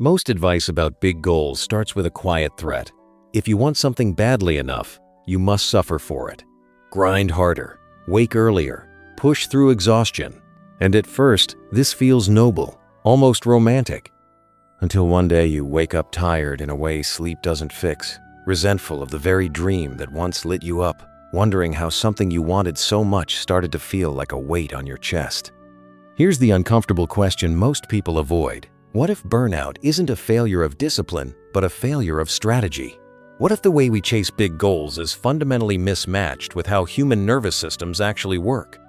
Most advice about big goals starts with a quiet threat. If you want something badly enough, you must suffer for it. Grind harder, wake earlier, push through exhaustion. And at first, this feels noble, almost romantic. Until one day you wake up tired in a way sleep doesn't fix, resentful of the very dream that once lit you up, wondering how something you wanted so much started to feel like a weight on your chest. Here's the uncomfortable question most people avoid. What if burnout isn't a failure of discipline, but a failure of strategy? What if the way we chase big goals is fundamentally mismatched with how human nervous systems actually work?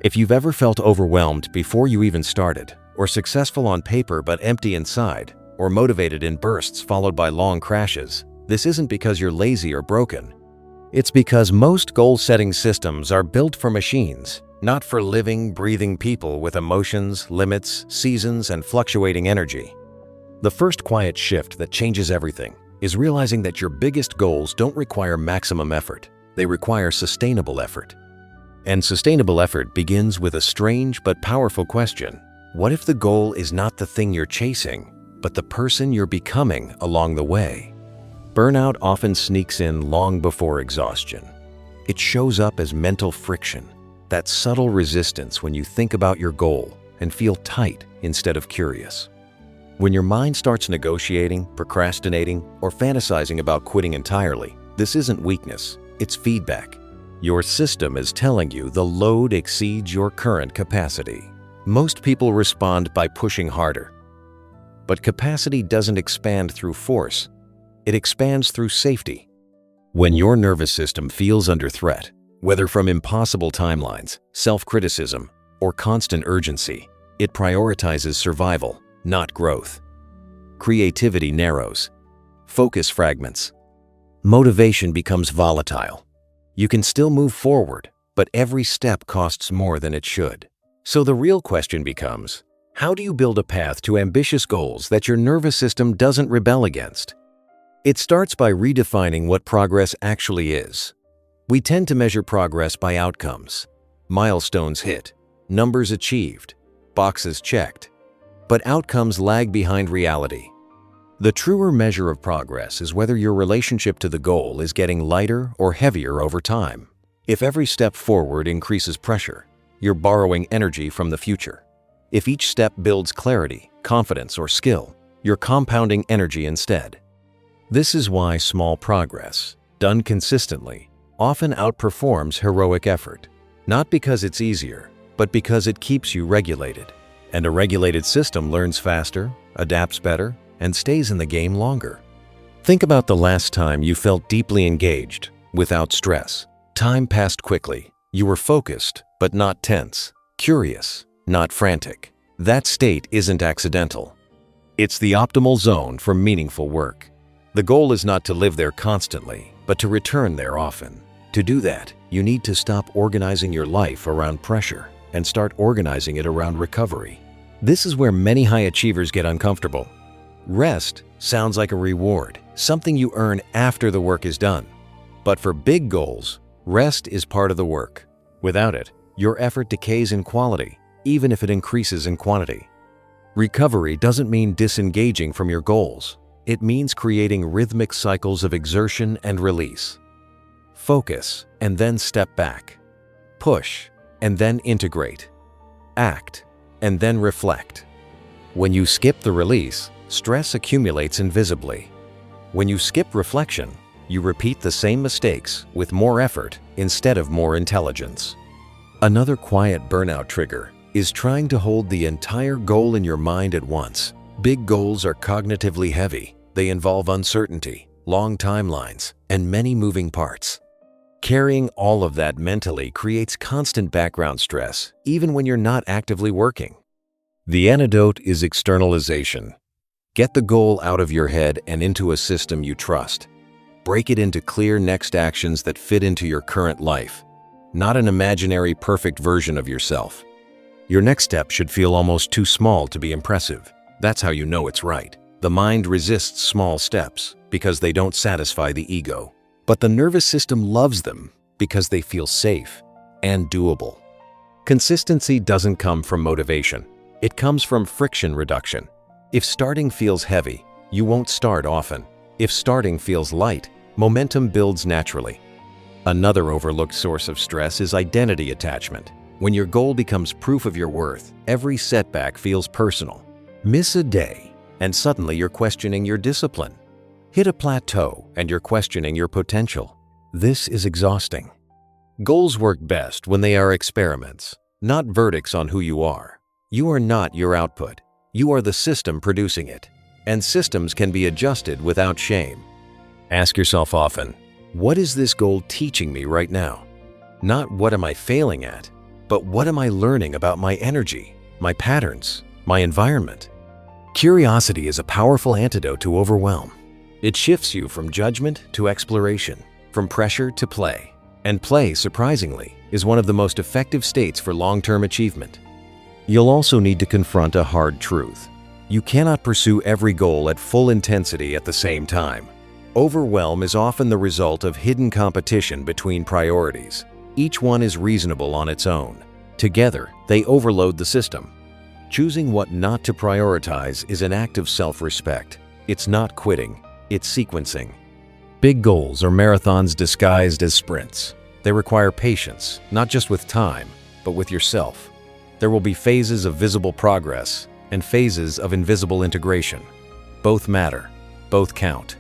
If you've ever felt overwhelmed before you even started, or successful on paper but empty inside, or motivated in bursts followed by long crashes, this isn't because you're lazy or broken. It's because most goal-setting systems are built for machines, not for living, breathing people with emotions, limits, seasons, and fluctuating energy. The first quiet shift that changes everything is realizing that your biggest goals don't require maximum effort. They require sustainable effort. And sustainable effort begins with a strange but powerful question. What if the goal is not the thing you're chasing, but the person you're becoming along the way? Burnout often sneaks in long before exhaustion. It shows up as mental friction, that subtle resistance when you think about your goal and feel tight instead of curious. When your mind starts negotiating, procrastinating, or fantasizing about quitting entirely, this isn't weakness, it's feedback. Your system is telling you the load exceeds your current capacity. Most people respond by pushing harder. But capacity doesn't expand through force. It expands through safety. When your nervous system feels under threat, whether from impossible timelines, self-criticism, or constant urgency, it prioritizes survival, not growth. Creativity narrows. Focus fragments. Motivation becomes volatile. You can still move forward, but every step costs more than it should. So the real question becomes, how do you build a path to ambitious goals that your nervous system doesn't rebel against? It starts by redefining what progress actually is. We tend to measure progress by outcomes. Milestones hit, numbers achieved, boxes checked. But outcomes lag behind reality. The truer measure of progress is whether your relationship to the goal is getting lighter or heavier over time. If every step forward increases pressure, you're borrowing energy from the future. If each step builds clarity, confidence, or skill, you're compounding energy instead. This is why small progress, done consistently, often outperforms heroic effort. Not because it's easier, but because it keeps you regulated. And a regulated system learns faster, adapts better, and stays in the game longer. Think about the last time you felt deeply engaged, without stress. Time passed quickly. You were focused, but not tense. Curious, not frantic. That state isn't accidental. It's the optimal zone for meaningful work. The goal is not to live there constantly, but to return there often. To do that, you need to stop organizing your life around pressure and start organizing it around recovery. This is where many high achievers get uncomfortable. Rest sounds like a reward, something you earn after the work is done. But for big goals, rest is part of the work. Without it, your effort decays in quality, even if it increases in quantity. Recovery doesn't mean disengaging from your goals. It means creating rhythmic cycles of exertion and release. Focus and then step back. Push and then integrate. Act and then reflect. When you skip the release, stress accumulates invisibly. When you skip reflection, you repeat the same mistakes with more effort instead of more intelligence. Another quiet burnout trigger is trying to hold the entire goal in your mind at once. Big goals are cognitively heavy. They involve uncertainty, long timelines, and many moving parts. Carrying all of that mentally creates constant background stress, even when you're not actively working. The antidote is externalization. Get the goal out of your head and into a system you trust. Break it into clear next actions that fit into your current life, not an imaginary perfect version of yourself. Your next step should feel almost too small to be impressive. That's how you know it's right. The mind resists small steps because they don't satisfy the ego. But the nervous system loves them because they feel safe and doable. Consistency doesn't come from motivation. It comes from friction reduction. If starting feels heavy, you won't start often. If starting feels light, momentum builds naturally. Another overlooked source of stress is identity attachment. When your goal becomes proof of your worth, every setback feels personal. Miss a day, and suddenly you're questioning your discipline. Hit a plateau, and you're questioning your potential. This is exhausting. Goals work best when they are experiments, not verdicts on who you are. You are not your output. You are the system producing it, and systems can be adjusted without shame. Ask yourself often, what is this goal teaching me right now? Not what am I failing at, but what am I learning about my energy, my patterns, my environment? Curiosity is a powerful antidote to overwhelm. It shifts you from judgment to exploration, from pressure to play. And play, surprisingly, is one of the most effective states for long-term achievement. You'll also need to confront a hard truth. You cannot pursue every goal at full intensity at the same time. Overwhelm is often the result of hidden competition between priorities. Each one is reasonable on its own. Together, they overload the system. Choosing what not to prioritize is an act of self-respect. It's not quitting, it's sequencing. Big goals are marathons disguised as sprints. They require patience, not just with time, but with yourself. There will be phases of visible progress and phases of invisible integration. Both matter, both count.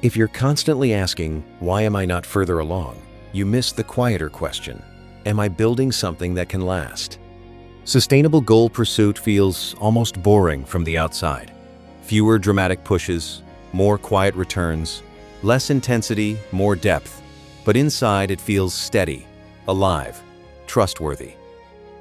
If you're constantly asking, why am I not further along? You miss the quieter question, am I building something that can last? Sustainable goal pursuit feels almost boring from the outside. Fewer dramatic pushes, more quiet returns, less intensity, more depth, but inside it feels steady, alive, trustworthy.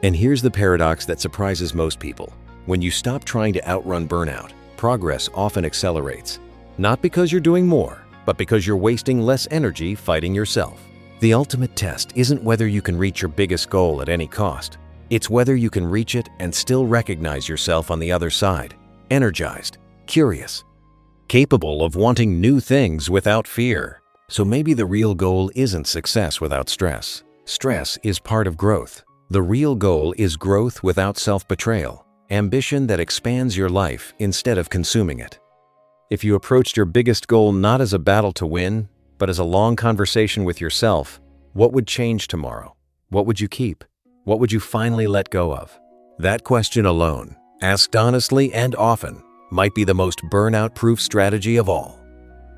And here's the paradox that surprises most people. When you stop trying to outrun burnout, progress often accelerates. Not because you're doing more, but because you're wasting less energy fighting yourself. The ultimate test isn't whether you can reach your biggest goal at any cost. It's whether you can reach it and still recognize yourself on the other side, energized, curious, capable of wanting new things without fear. So maybe the real goal isn't success without stress. Stress is part of growth. The real goal is growth without self-betrayal, ambition that expands your life instead of consuming it. If you approached your biggest goal not as a battle to win, but as a long conversation with yourself, what would change tomorrow? What would you keep? What would you finally let go of? That question alone, asked honestly and often, might be the most burnout-proof strategy of all.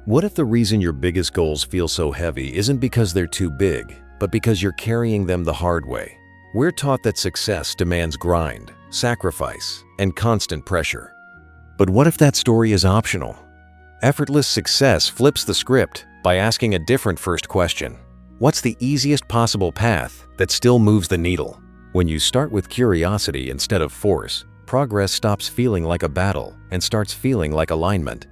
What if the reason your biggest goals feel so heavy isn't because they're too big, but because you're carrying them the hard way? We're taught that success demands grind, sacrifice, and constant pressure. But what if that story is optional? Effortless success flips the script by asking a different first question. What's the easiest possible path that still moves the needle? When you start with curiosity instead of force, progress stops feeling like a battle and starts feeling like alignment.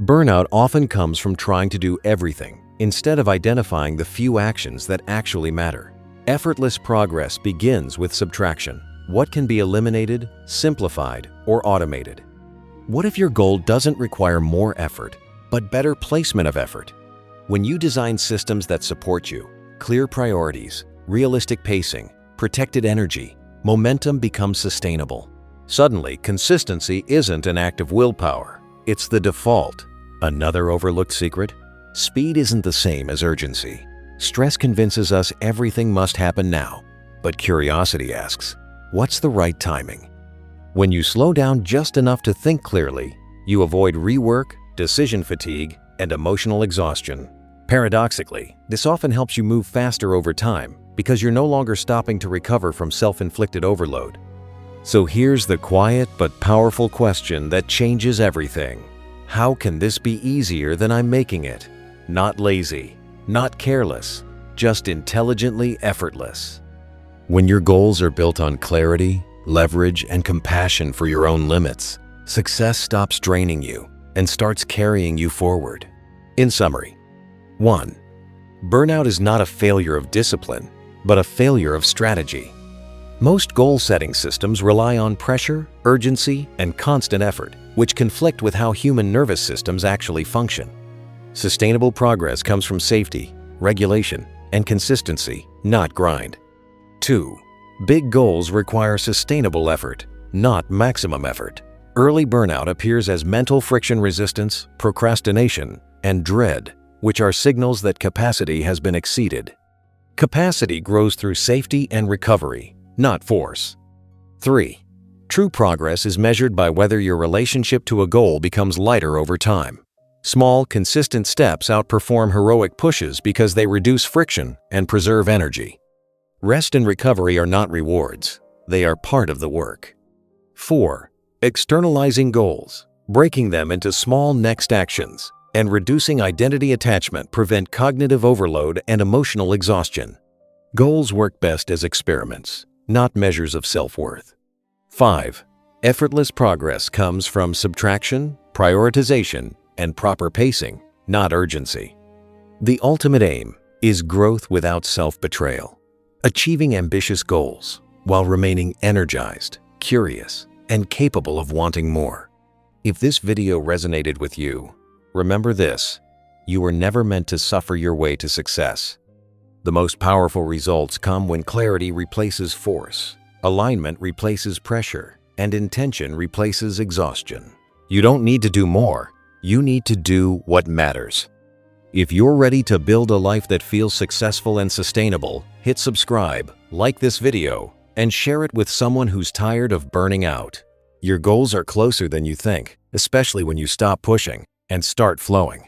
Burnout often comes from trying to do everything instead of identifying the few actions that actually matter. Effortless progress begins with subtraction. What can be eliminated, simplified, or automated? What if your goal doesn't require more effort, but better placement of effort? When you design systems that support you, clear priorities, realistic pacing, protected energy, momentum becomes sustainable. Suddenly, consistency isn't an act of willpower, it's the default. Another overlooked secret? Speed isn't the same as urgency. Stress convinces us everything must happen now, but curiosity asks, what's the right timing? When you slow down just enough to think clearly, you avoid rework, decision fatigue, and emotional exhaustion. Paradoxically, this often helps you move faster over time because you're no longer stopping to recover from self-inflicted overload. So here's the quiet but powerful question that changes everything. How can this be easier than I'm making it? Not lazy, not careless, just intelligently effortless. When your goals are built on clarity, leverage, and compassion for your own limits, success stops draining you and starts carrying you forward. In summary, 1. Burnout is not a failure of discipline, but a failure of strategy. Most goal-setting systems rely on pressure, urgency, and constant effort, which conflict with how human nervous systems actually function. Sustainable progress comes from safety, regulation, and consistency, not grind. 2. Big goals require sustainable effort, not maximum effort. Early burnout appears as mental friction resistance, procrastination, and dread, which are signals that capacity has been exceeded. Capacity grows through safety and recovery, not force. 3. True progress is measured by whether your relationship to a goal becomes lighter over time. Small, consistent steps outperform heroic pushes because they reduce friction and preserve energy. Rest and recovery are not rewards, they are part of the work. 4. Externalizing goals, breaking them into small next actions, and reducing identity attachment prevent cognitive overload and emotional exhaustion. Goals work best as experiments, not measures of self-worth. 5. Effortless progress comes from subtraction, prioritization, and proper pacing, not urgency. The ultimate aim is growth without self-betrayal, achieving ambitious goals while remaining energized, curious, and capable of wanting more. If this video resonated with you, remember this: you were never meant to suffer your way to success. The most powerful results come when clarity replaces force, alignment replaces pressure, and intention replaces exhaustion. You don't need to do more, you need to do what matters. If you're ready to build a life that feels successful and sustainable, hit subscribe, like this video, and share it with someone who's tired of burning out. Your goals are closer than you think, especially when you stop pushing and start flowing.